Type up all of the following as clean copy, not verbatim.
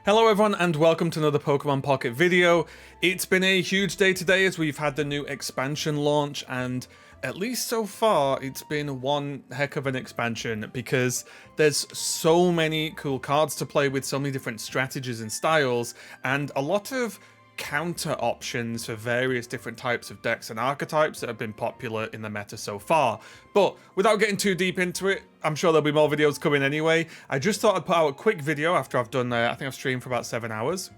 Hello everyone and welcome to another Pokemon Pocket video. It's been a huge day today as we've had the new expansion launch, and at least so far it's been one heck of an expansion because there's so many cool cards to play with, so many different strategies and styles, and a lot of counter options for various different types of decks and archetypes that have been popular in the meta so far. But without getting too deep into it, I'm sure there'll be more videos coming anyway. I just thought I'd put out a quick video after I've done, I think I've streamed for about 7 hours,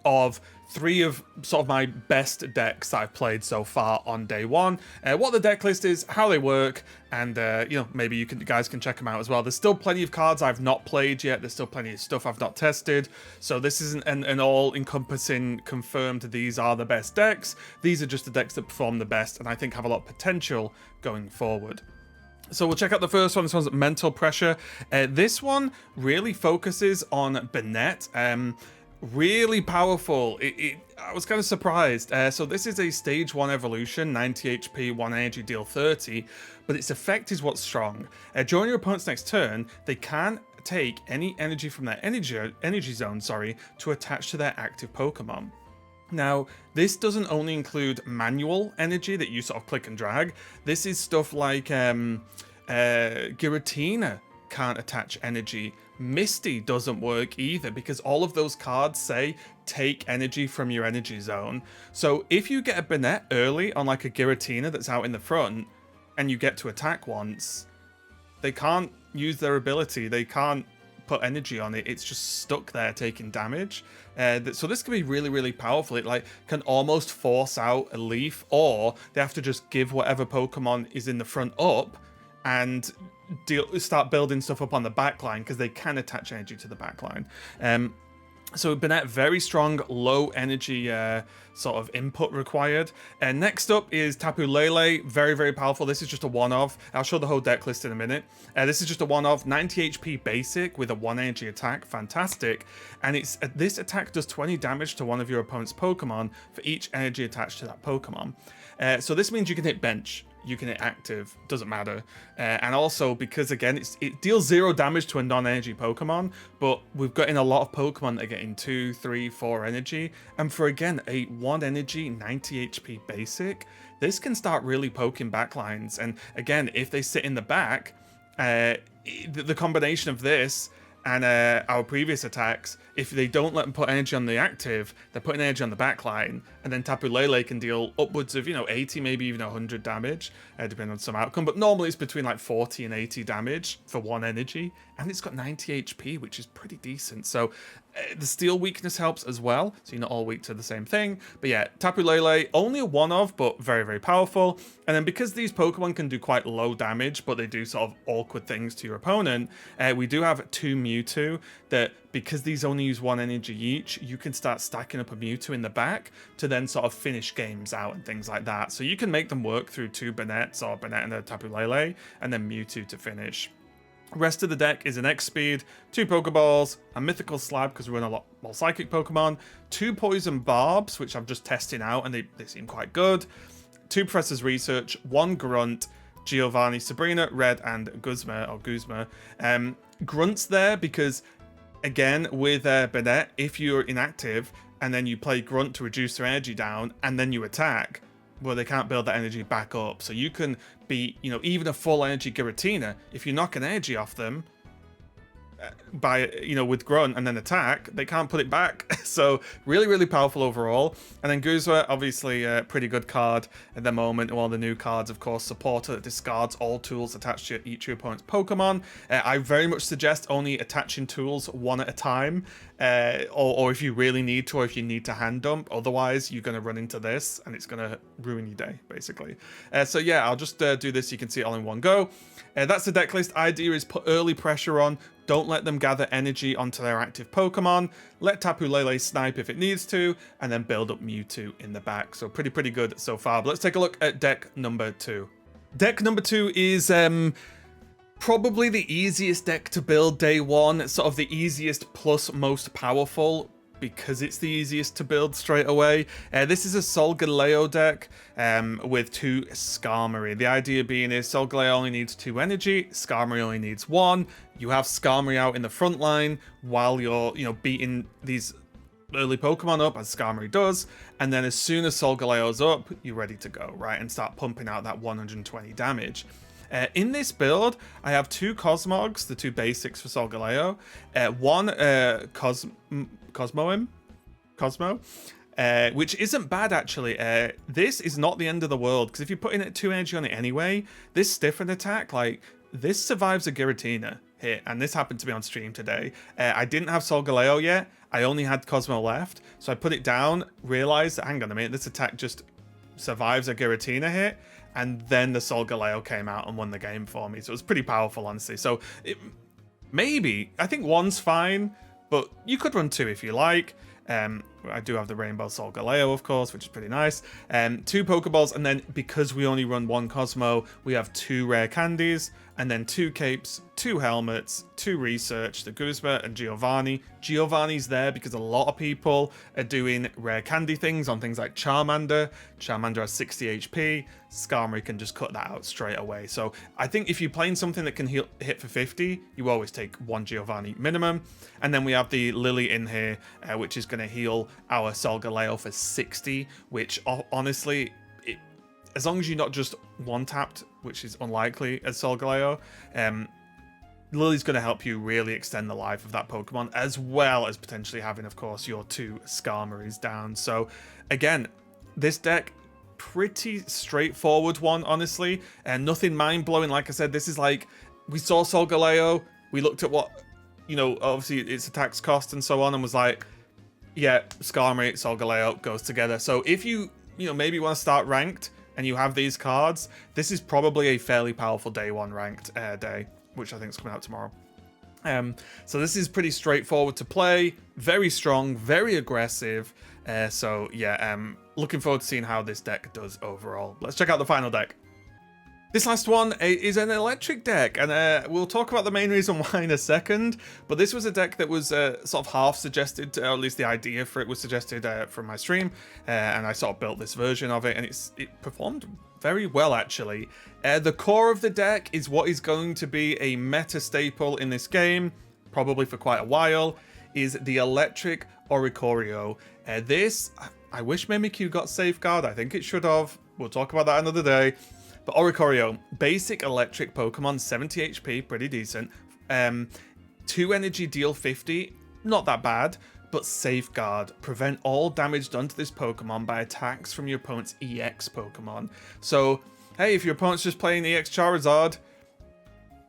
of 3 of sort of my best decks that I've played so far on day one, what the deck list is, how they work, and you know, maybe you guys can check them out as well. There's still plenty of cards I've not played yet, there's still plenty of stuff I've not tested, so this isn't an all-encompassing confirmed these are the best decks. These are just the decks that perform the best and I think have a lot of potential going forward. So we'll check out the first one. This one's Mental Pressure. This one really focuses on Bennett. Really powerful. I was kind of surprised. So this is a stage 1 evolution, 90 HP, 1 energy, deal 30, but its effect is what's strong. During your opponent's next turn, they can take any energy from their energy zone, to attach to their active Pokemon. Now, this doesn't only include manual energy that you sort of click and drag. This is stuff like Giratina can't attach energy. Misty doesn't work either because all of those cards say take energy from your energy zone. So if you get a Bennett early on like a Giratina that's out in the front and you get to attack once, they can't use their ability. They can't put energy on it. It's just stuck there taking damage. So this can be really, really powerful. It like can almost force out a Leaf, or they have to just give whatever Pokemon is in the front up and start building stuff up on the back line because they can attach energy to the back line. So Bennett, very strong, low energy sort of input required. And next up is Tapu Lele, very, very powerful. This is just a one-of. I'll show the whole deck list in a minute. This is just a one-of, 90 HP basic with a 1 energy attack, fantastic. And this attack does 20 damage to one of your opponent's Pokemon for each energy attached to that Pokemon. So this means you can hit bench, you can hit active, doesn't matter. And also because again, it deals 0 damage to a non-energy Pokemon, but we've got in a lot of Pokemon that are getting 2, 3, 4 energy. And for again, a 1 energy, 90 HP basic, this can start really poking backlines. And again, if they sit in the back, the combination of this and our previous attacks, if they don't let them put energy on the active, they're putting energy on the back line, and then Tapu Lele can deal upwards of, 80, maybe even 100 damage, depending on some outcome, but normally it's between like 40 and 80 damage for 1 energy, and it's got 90 HP, which is pretty decent. So the steel weakness helps as well, so you're not all weak to the same thing. But yeah, Tapu Lele, only a one-of, but very, very powerful. And then because these Pokemon can do quite low damage, but they do sort of awkward things to your opponent, we do have 2 Mewtwo that, because these only use 1 energy each, you can start stacking up a Mewtwo in the back to then sort of finish games out and things like that. So you can make them work through 2 Bennetts or Bennett and a Tapu Lele, and then Mewtwo to finish. Rest of the deck is an X-Speed, 2 Pokeballs, a Mythical Slab because we run a lot more Psychic Pokemon, 2 Poison Barbs, which I'm just testing out and they seem quite good, 2 Professor's Research, 1 Grunt, Giovanni, Sabrina, Red, and Guzma. Grunt's there because, again, with Bennett, if you're inactive and then you play Grunt to reduce their energy down and then you attack, well, they can't build that energy back up. So you can be, even a full energy Giratina, if you knock an energy off them by, with Grunt and then attack, they can't put it back. So really, really powerful overall. And then Guzma, obviously a pretty good card at the moment. One of the new cards, of course, Supporter that discards all tools attached to each of your opponent's Pokemon. I very much suggest only attaching tools one at a time, or if you really need to, or if you need to hand dump. Otherwise, you're going to run into this and it's going to ruin your day, basically. So yeah, I'll just do this. You can see it all in one go. That's the deck list. Idea is put early pressure on. Don't let them gather energy onto their active Pokemon. Let Tapu Lele snipe if it needs to, and then build up Mewtwo in the back. So pretty good so far. But let's take a look at deck number 2. Deck number 2 is probably the easiest deck to build day one. It's sort of the easiest plus most powerful, because it's the easiest to build straight away. This is a Solgaleo deck with 2 Skarmory. The idea being is Solgaleo only needs 2 energy, Skarmory only needs 1. You have Skarmory out in the front line while you're, beating these early Pokemon up, as Skarmory does, and then as soon as Solgaleo's up, you're ready to go, right? And start pumping out that 120 damage. In this build, I have 2 Cosmogs, the 2 basics for Solgaleo, one Cosmo, which isn't bad actually. This is not the end of the world, because if you're putting 2 energy on it anyway, this stiffen attack, like, this survives a Giratina hit, and this happened to be on stream today. I didn't have Solgaleo yet, I only had Cosmo left, so I put it down, realized, hang on a minute, this attack just survives a Giratina hit, and then the Solgaleo came out and won the game for me. So it was pretty powerful, honestly. So maybe, I think 1's fine, but you could run 2 if you like. I do have the Rainbow Solgaleo, of course, which is pretty nice. 2 Pokeballs, and then because we only run 1 Cosmo, we have 2 rare candies, and then 2 capes, 2 helmets, 2 research, the Guzma and Giovanni. Giovanni's there because a lot of people are doing rare candy things on things like Charmander. Charmander has 60 HP. Skarmory can just cut that out straight away. So I think if you're playing something that can hit for 50, you always take 1 Giovanni minimum. And then we have the Lily in here, which is going to heal our Solgaleo for 60, which honestly, as long as you're not just one-tapped, which is unlikely as Solgaleo, Lily's going to help you really extend the life of that Pokemon, as well as potentially having, of course, your 2 Skarmorys down. So, again, this deck, pretty straightforward one, honestly, and nothing mind-blowing. Like I said, this is like, we saw Solgaleo, we looked at what, obviously its attacks cost and so on, and was like, yeah, Skarmory, Solgaleo goes together. So if you, maybe want to start ranked, and you have these cards, this is probably a fairly powerful day 1 ranked day, which I think is coming out tomorrow. So this is pretty straightforward to play, very strong, very aggressive. So yeah, looking forward to seeing how this deck does overall. Let's check out the final deck. This last one is an electric deck, and we'll talk about the main reason why in a second, but this was a deck that was sort of half suggested, or at least the idea for it was suggested from my stream, and I sort of built this version of it, and it performed very well, actually. The core of the deck is what is going to be a meta staple in this game, probably for quite a while, is the electric Oricorio. This, I wish Mimikyu got Safeguard, I think it should have, we'll talk about that another day. But Oricorio, basic electric Pokemon, 70 HP, pretty decent. 2 energy, deal 50, not that bad. But Safeguard, prevent all damage done to this Pokemon by attacks from your opponent's EX Pokemon. So, hey, if your opponent's just playing EX Charizard,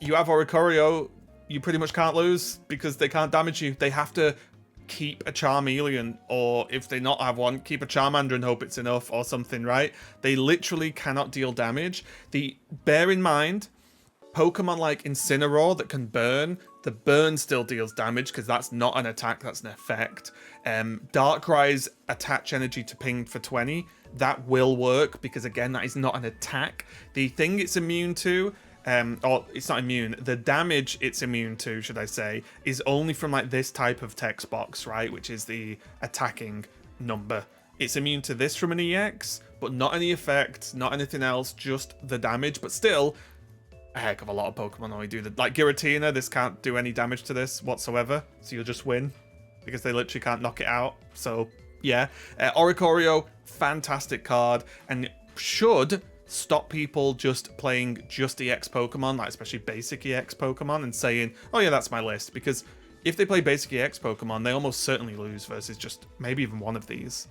you have Oricorio, you pretty much can't lose because they can't damage you. They have to keep a Charmeleon, or if they not have one, keep a Charmander and hope it's enough or something, right? They literally cannot deal damage. Bear in mind, Pokemon like Incineroar that can burn, the burn still deals damage because that's not an attack, that's an effect. Darkrai's attach energy to ping for 20, that will work because again, that is not an attack. The thing it's immune to, or it's not immune, the damage it's immune to, should I say, is only from like this type of text box, right? Which is the attacking number. It's immune to this from an EX, but not any effect, not anything else, just the damage. But still, a heck of a lot of Pokemon only do that. Like Giratina, this can't do any damage to this whatsoever, so you'll just win because they literally can't knock it out. So yeah, Oricorio, fantastic card, and should stop people just playing just EX Pokemon, like especially basic EX Pokemon, and saying, oh yeah, that's my list. Because if they play basic EX Pokemon, they almost certainly lose versus just maybe even one of these.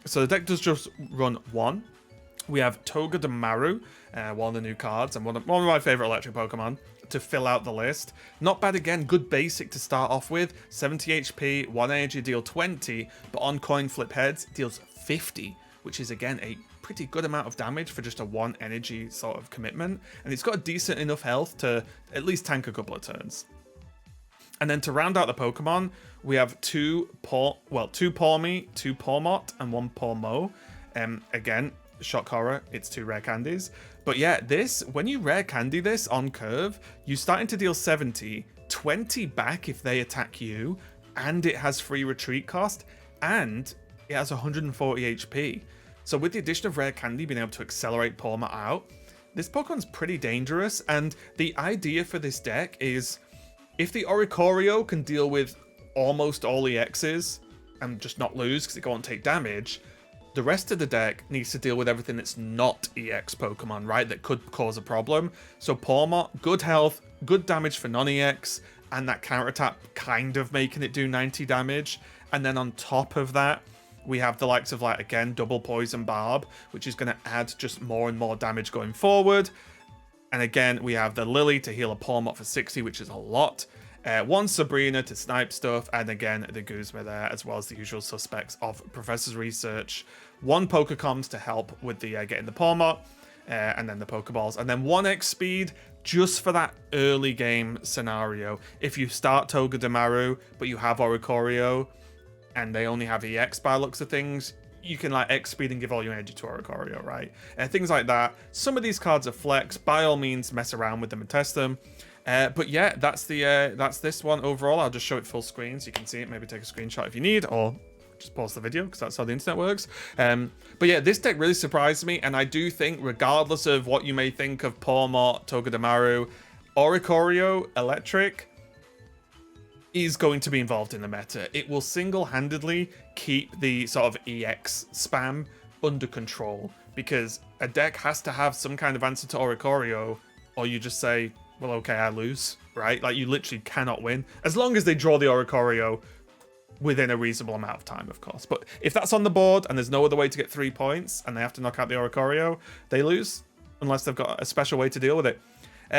So the deck does just run 1. We have Togedemaru, one of the new cards, and one of my favorite electric Pokemon to fill out the list. Not bad again, good basic to start off with. 70 HP, 1 energy, deal 20, but on coin flip heads, deals 50, which is again a pretty good amount of damage for just a 1 energy sort of commitment. And it's got a decent enough health to at least tank a couple of turns. And then to round out the Pokemon, we have 2 Pawmi, 2 Pawmot, and 1 Pawmo. Again, shock horror, it's 2 rare candies. But yeah, this, when you rare candy this on curve, you're starting to deal 70, 20 back if they attack you, and it has free retreat cost, and it has 140 HP. So with the addition of rare candy being able to accelerate Pawmot out, this Pokemon's pretty dangerous, and the idea for this deck is If the Oricorio can deal with almost all EXs and just not lose because it can't take damage, the rest of the deck needs to deal with everything that's not EX Pokemon, right? That could cause a problem. So Pawmot, good health, good damage for non-EX, and that counter attack kind of making it do 90 damage. And then on top of that, we have the likes of, like, again, double Poison Barb, which is going to add just more and more damage going forward. And again, we have the Lily to heal a Pawmot for 60, which is a lot. One Sabrina to snipe stuff, and again, the Guzma there, as well as the usual suspects of Professor's Research. One Pokecoms to help with the getting the Pawmot, and then the Pokeballs. And then 1x speed just for that early game scenario. If you start Togedemaru, but you have Oricorio, and they only have EX by looks of things, you can like X speed and give all your energy to Oricorio, right? Things like that. Some of these cards are flex. By all means, mess around with them and test them. But yeah, that's this one overall. I'll just show it full screen so you can see it. Maybe take a screenshot if you need, or just pause the video because that's how the internet works. But yeah, this deck really surprised me, and I do think, regardless of what you may think of Pawmot, Togedemaru, Oricorio Electric is going to be involved in the meta. It will single-handedly keep the sort of EX spam under control, because a deck has to have some kind of answer to Oricorio, or you just say, well, okay, I lose, right? Like, you literally cannot win, as long as they draw the Oricorio within a reasonable amount of time, of course. But if that's on the board and there's no other way to get 3 points and they have to knock out the Oricorio, they lose, unless they've got a special way to deal with it.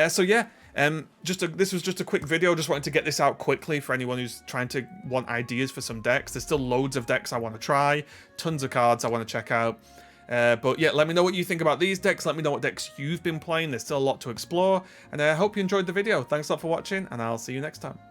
So yeah, this was just a quick video. Just wanted to get this out quickly for anyone who's trying to want ideas for some decks. There's still loads of decks I want to try, tons of cards I want to check out. But yeah, let me know what you think about these decks. Let me know what decks you've been playing. There's still a lot to explore. And I hope you enjoyed the video. Thanks a lot for watching, and I'll see you next time.